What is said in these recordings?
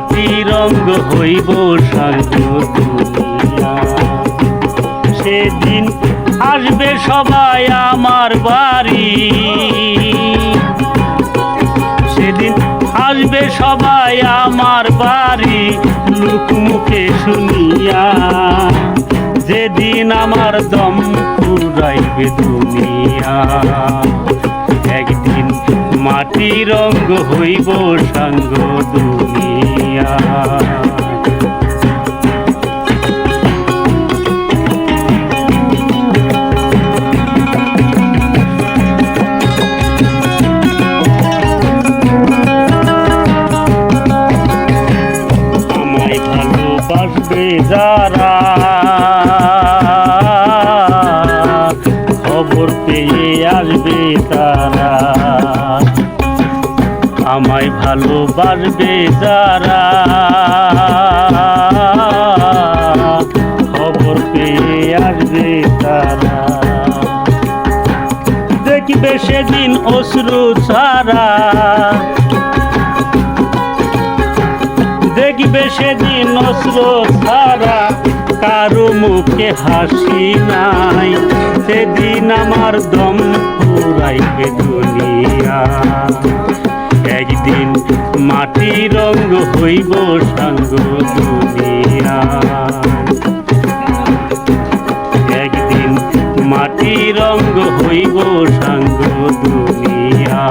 মাটি রঙ্গ হইব সাঙ্গ দুনিয়া। সেদিন আসবে সবাই আমার বাড়ি, সেদিন আসবে সবাই আমার বাড়ি লোক মুখে শুনিয়া। যেদিন আমার দম ফুরাইবে দুনিয়া, একদিন মাটি রঙ্গ হইব সাঙ্গ দুনিয়া। আমায় ভালোবাসবে যারা খবর পেয়ে আসবে তারা, আমায় ভালোবাসবে যারা খবর পেয়ে আসবে তারা। দেখবে সেদিন অশ্রু ছাড়া, দেখবে সেদিন অশ্রু ছাড়া কারো মুখে হাসি নাই। সেদিন আমার দম ফুরাইবে দুনিয়া, একদিন মাটি রঙ্গ হইব সাঙ্গ দুনিয়া। একদিন মাটি রঙ্গ হইব সাঙ্গ দুনিয়া।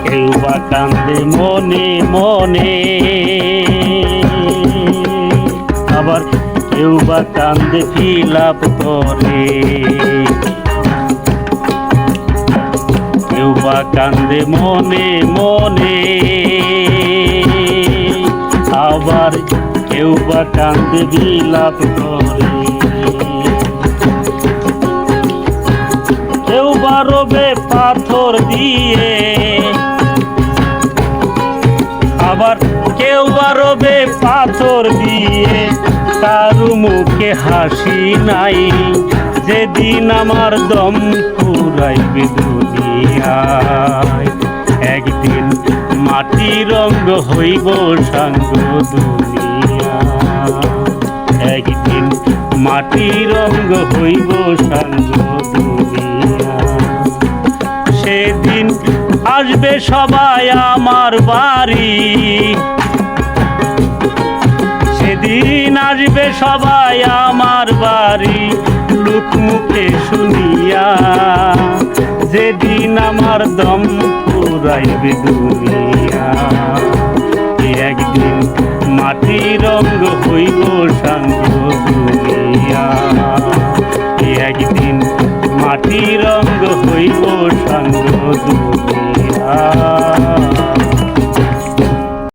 কেউ বা কান্দে মনে মনে, আবার কেউ বা কান্দে বিলাপ করে। কেউ বা কান্দে মনে মনে, আবার কেউ বা কান্দে বিলাপ করে। কেউ বা রবে পাথর দিয়ে, আবার কেউ বা রবে পাথর দিয়ে কারু মুখে হাসি নাই। যেদিন আমার দম ফুরাইবে দুনিয়ায়, একদিন মাটি রঙ্গ হইব সাঙ্গ দুনিয়া। একদিন মাটি রঙ্গ হইব সাঙ্গ দুনিয়া। সেদিন আসবে সবাই আমার বাড়ি, সেদিন আসবে সবাই আমার বাড়ি লোক মুখে শুনিয়া। যেদিন আমার দম ফুরাইবে দুনিয়া, একদিন মাটি রঙ্গ হইব সাঙ্গ দুনিয়া। একদিন মাটি রঙ্গ হইব সাঙ্গ দুনিয়া।